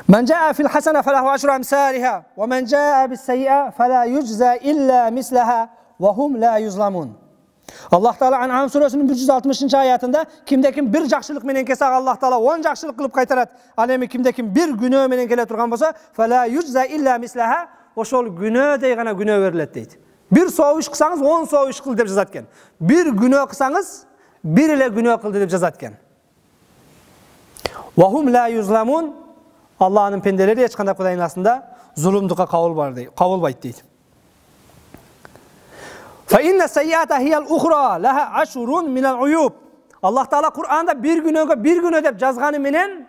Men jaa fil hasana falahu ashru amsalha ve men jaa bis sayyi'a fala yujza illa mislaha ve hum la yuzlamun. Allah Taala An'am suresinin 160. ayetinde kimde kim bir жақсылық менен келсе Allah Taala 10 жақсылық кылып кайтарат. Ал эми kimde kim bir günөө менен келе турган болсо fala yujza illa mislaha, ошол günөөдөй гана günөө берилет дейт. Bir соо иш кылсаңыз 10 соо иш кыл деп жазат экен. Bir günөө кылсаңыз bir эле günөө кылды деп жазат экен. Ve hum la yuzlamun. Allah'ın pendeleri hiç kандай Kudayın aslında zulümdükka kavulbaydı deydi. فَاِنَّ السَّيِّئَةَ هِيَ الْاُخْرَى لَهَا عَشُرٌ مِنَ الْعُيُوبِ. Allah Teala Kur'an'da bir günö dep жазgany menen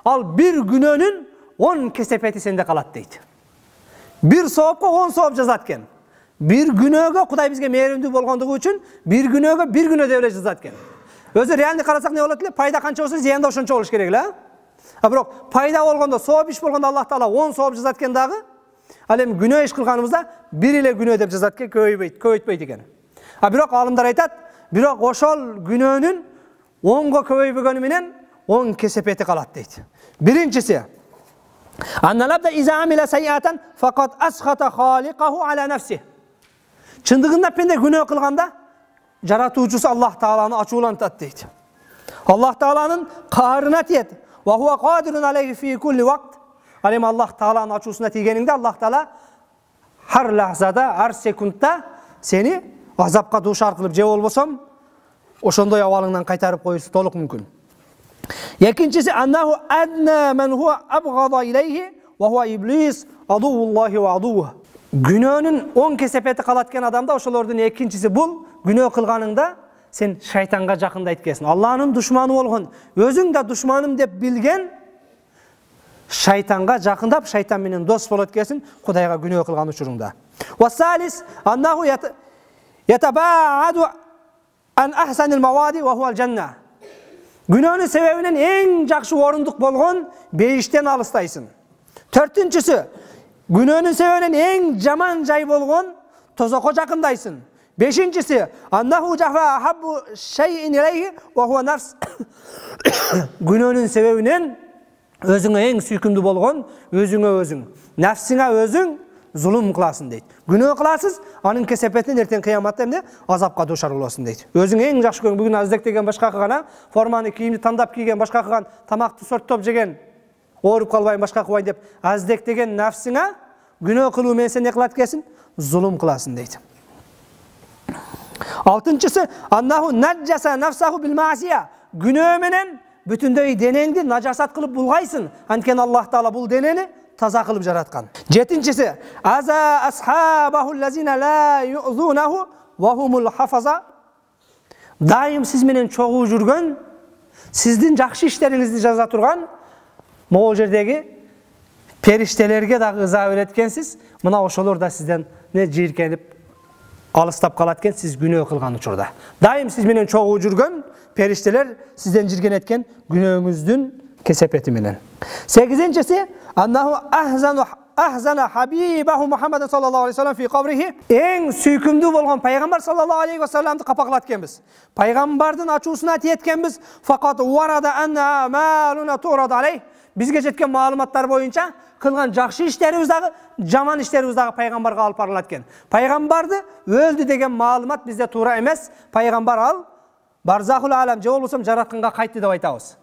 al bir günönün 10 kesepeti sende kalat deydi. Bir soopka 10 soop жазат экен. Bir günögө Kuday bizge mээрімдүү болгондугу үчүн bir günögө bir günö деп эле жазат экен. Өзү реалдый карасак не болот эле? Пайда канча болсо зыян да ошончо болуш керек эле. Бирок пайда болгондо, сооп иш болгондо Аллах Таала 10 сооп жазат экен дагы. Ал эми күнөө иш кылганыбызда бир эле күнөө деп жазат экен, көбөйтпөйт экен. Бирок алымдар айтат, бирок ошол күнөөнүн 10го көбөйбөгөнү менен 10 кесепети калат дейт. Биринчиси анналабда иза амила сайятан факат асхата халикаху ала нафси. Чындыгында пенде күнөө кылганда жаратуучусу Аллах Тааланы ачуулантат дейт. Аллах Тааланын каарына тиет. Ва хуа кадирун алейхи фи кулли вакт. Ал эми Аллах Тааланын ачуусуна тийгениңде Аллах Таала har lahzada, har sekundda seni azapка дуушар кылып же болбосом ошондой абалыңдан кайтарып коюшу толук мүмкүн. Экинчиси аннаху адна мен хуа абгада илейхи ва хуа иблис адувуллахи ва адув. Günөөнүн 10 кесепети калат экен адамда, ошолордун экинчиси бул күнөө кылганыңда sen шайтанга жакындайт экенсиң. Алланын душманы болгон, өзүң да душманым деп билген шайтанга жакындап, шайтан менен дос болот экенсиң Кудайга күнөө кылган учурунда. Ва салис аннаху ятабааду ан ахсанил мавади ва хуал жанна. Günөөнүн себебинен эң жакшы орундук болгон бейиштен алыстайсың. Төртүнчүсү günöөнүн себебинен эң жаман жай болгон тозокко жакындайсың. Бешинчиси аннаху жафа хаббу шайин илейхи ва хуа нафс. Günöөнүн себебинен өзүңө эң сүйкүмдүү болгон өзүң, нафсиңа өзүң зулум кыласың дейт. Күнөө кыласыз, анын кесепетинен эртең кыяматта эмне азапка дуушар болосуң дейт. Өзүң эң жакшы көргөн, бүгүн аздектеген башка кылган, форманы кийимди тандап кийген башка кылган, тамакты сорттоп жеген, ооруп калбайын башка кылбайын деп аздектеген нафсиңа күнөө кылуу менен сен не кылат экенсиң? Зулум кыласың дейт. Алтынчысы аннаху наджаса нафсаху бил маасия. Күнөө менен бүтүндөй денеңди нажасат кылып булгайсың. Анткени Аллах Таала бул денени таза кылып жараткан. Жетинчиси аза асхабаху лазина ла юзунаху ва хумул хафаза. Дайым сиз менен чогуу жүргөн, сиздин жакшы иштериңизди жаза турган могул жердеги периштелерге дагы ыза берет экенсиз. Мына ошолор да сизден не жийиркенип алыстап калат экен сиз күнөө кылган учурда. Дайым сиз менен чогуу жүргөн периштелер сизден жиргенеткен күнөөңүздүн кесепети менен. Сегизинчиси аннаху ahzana habibahu Muhammed sallallahu aleyhi ve sellem fi qabrihi. Эң сүйкүмдүү болгон пайгамбар sallallahu aleyhi ve sellemди капакылат экенбиз. Пайгамбардын ачуусуна тиеткенбиз. Faqat warada anna amaluna turad aleyh. Бизге жеткен маалыматтар боюнча кылган жакшы иштерибиз дагы, жаман иштерибиз дагы пайгамбарга алып барылат экен. Пайгамбарды өлдү деген маалымат бизде туура эмес. Пайгамбар ал барзахул алам же болбосом жаратканга кайтты деп айтабыз.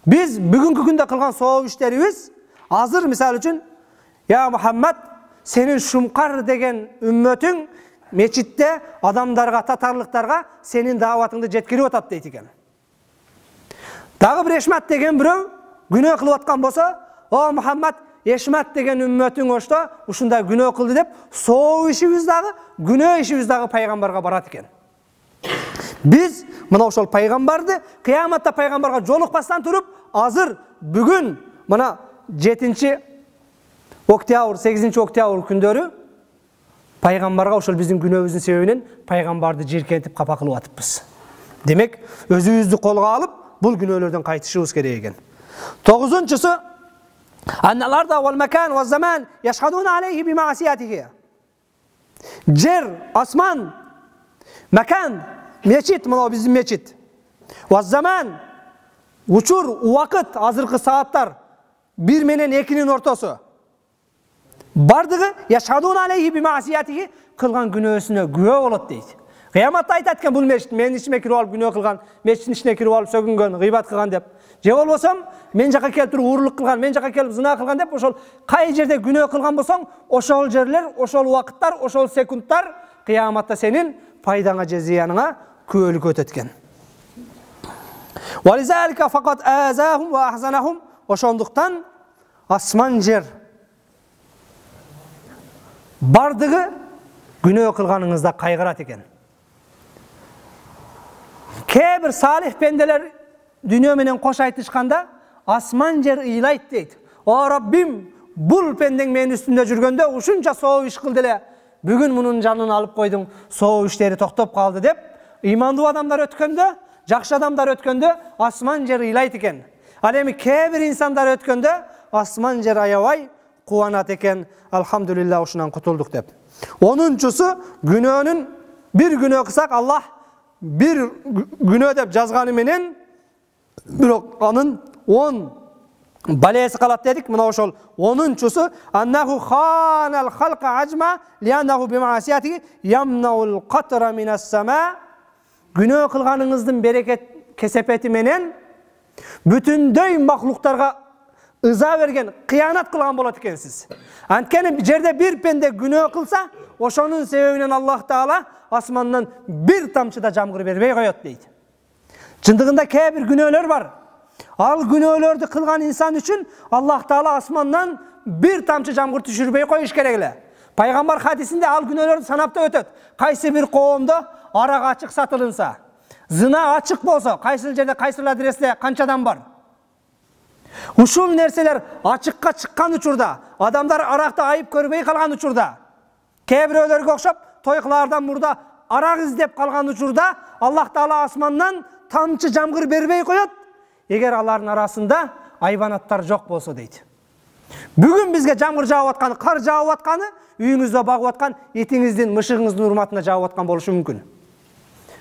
Biz бүгүнкү күндө кылган соо иштерибиз азыр мисалы үчүн я Мухаммад сенин шумкар деген үммөтүң мечитте адамдарга, татарлыктарга сенин дааватыңды жеткирип атат дейт экен. Дагы бир Эшмат деген бирөө күнөө кылып аткан болсо, о Мухаммад Эшмат деген үммөтүң ошто ушундай күнөө кылды деп соо ишибиз дагы, күнөө ишибиз дагы пайгамбарга барат экен. Biz мына ошол пайгамбарды кыяматта пайгамбарга жолукпастан туруп, азыр бүгүн мына 7 октябрь, 8 октябрь күндөрү пайгамбарга ошол биздин күнөөбүздүн себебинен пайгамбарды жиркентип капа кылып атыппыз. Демек, өзүбүздү колго алып, бул күнөөлөрдөн кайтышыбыз керек экен. 9-нчысы анналарда вал макан ва заман яшхадуна алейхи би маасиятихи. Жер, асман, макан, мечит, мына биздин мечит. Ва заман, учур, убакыт, азыркы сааттар. 1 менен 2'nin ортосу. Бардыгы яшадун алейхи би маасиятихи, кылган күнөөсүнө күбө болот дейт. Кыяматта айтат экен бул мешит менин ичиме кирип алып күнөө кылган, мешиттин ичине кирип алып сөгүнгөн, гыйбат кылган деп. Же болбосом мен жака келип туруп уурулук кылган, мен жака келип зына кылган деп ошол кай жерде күнөө кылган болсоң, ошол жерлер, ошол убакыттар, ошол секундтар кыяматта сенин пайдаңа же зыяныңа күбөлүк өтөт экен. Вализалика факат азахум ва ахзанахум, ошондуктан асман жер бардыгы күнөө кылганыңызда кайгырат экен. Кээ бир салих пенделер дүнөө менен кош айтышканда асман жер ыйлайт дейт. О Раббим, бул пендең менин үстүндө жүргөндө ушунча соо иш кылды эле. Бүгүн мунун жанын алып койдуң, соо иштери токтоп калды деп, ыймандуу адамдар өткөндө, жакшы адамдар өткөндө асман жер ыйлайт экен. Ал эми кээ бир инсандар өткөндө асман жер аябай кубанат экен. Алхамдулилlah ушунан кутулдук деп. 10-чусу күнөөнүн, бир күнөө кылсак Аллах бир күнөө деп жазганы менен бирок анын 10 балеси калат дедик. Мына ошол 10-чусу аннаху ханал халка ажма лианнаху бимаасияти ямнаул катра минас сама. Күнөө кылганыңыздын берекет кесепети менен бүтүндөй махлуктарга ыза берген, кыянат кылган болот экенсиз. Анткени жерде бир пенде күнөө кылса, ошонун себебинен Аллах Таала асмандан бир тамчы да жамгыр бербей коет дейт. Чындыгында кээ бир күнөөлөр бар. Ал күнөөлөрдү кылган инсан үчүн Аллах Таала асмандан бир тамчы жамгыр түшүрбөй коюш керек эле. Пайгамбар хадисинде ал күнөөлөрдү санапта өтөт. Кайсы бир коомдо арак ачык сатылынса, зына ачык болсо, кайсы жерде кайсы адресте канча адам бар. Ушул нерселер ачыкка чыккан учурда, адамдар аракты айып көрбөй калган учурда, кээ бирөөлөргө окшоп той кылаардан мурда арак издеп калган учурда Аллах Таала асмандан тамчы жамгыр бербей коет, эгер алардын арасында айбанаттар жок болсо дейт. Бүгүн бизге жамгыр жаап атканы, кар жаап атканы, үйүңүздө багып аткан этиңиздин, мышыгыңыздын урматына жаап аткан болушу мүмкүн.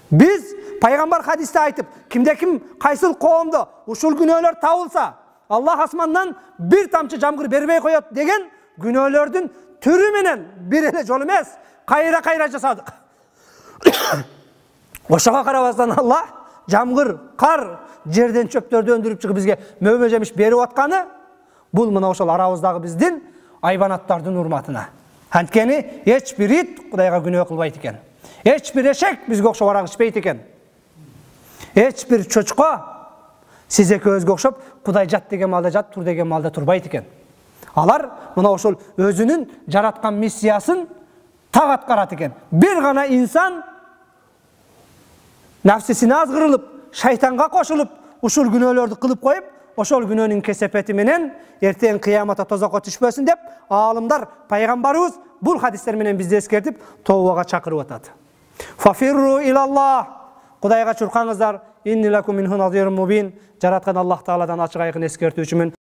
Биз пайгамбар хадисте айтып, кимде ким кайсыл коомдо ушул күнөөлөр табылса, Аллах асмандан бир тамчы жамгыр бербей коет деген күнөөлөрдүн түрү менен бир эле жол эмес, кайра жасадык. Ошого карабастан Аллах жамгыр, кар, жерден чөптөрдү өндүрүп чыгып бизге мөмө жемиш берип атканы, бул мына ошол арабыздагы биздин айбанаттардын урматына. Анткени эч бир ит Кудайга күнөө кылбайт экен. Эч бир эшек бизге окшоп арак ичпейт экен. Эч бир чочко сиз экөөбүзгө окшоп Кудай жат деген малда жат, тур деген малда турбайт экен. Алар мына ошол өзүнүн жараткан миссиясын так аткарат экен. Бир гана инсан нафсисине азгырылып, шайтанга кошулуп, ушул күнөөлөрдү кылып коюп, ошол күнөөнүн кесепети менен эртең кыяматта тозокко түшпөсүн деп, аалымдар, пайгамбарыбыз бул хадистер менен бизди эскертип, тообага чакырып атат. Фафирру илаллах, Кудайга чуркаңыздар, инни лакум минху назирун мубин, жараткан Аллах Тааладан ачык айкын эскертүүчүмүн.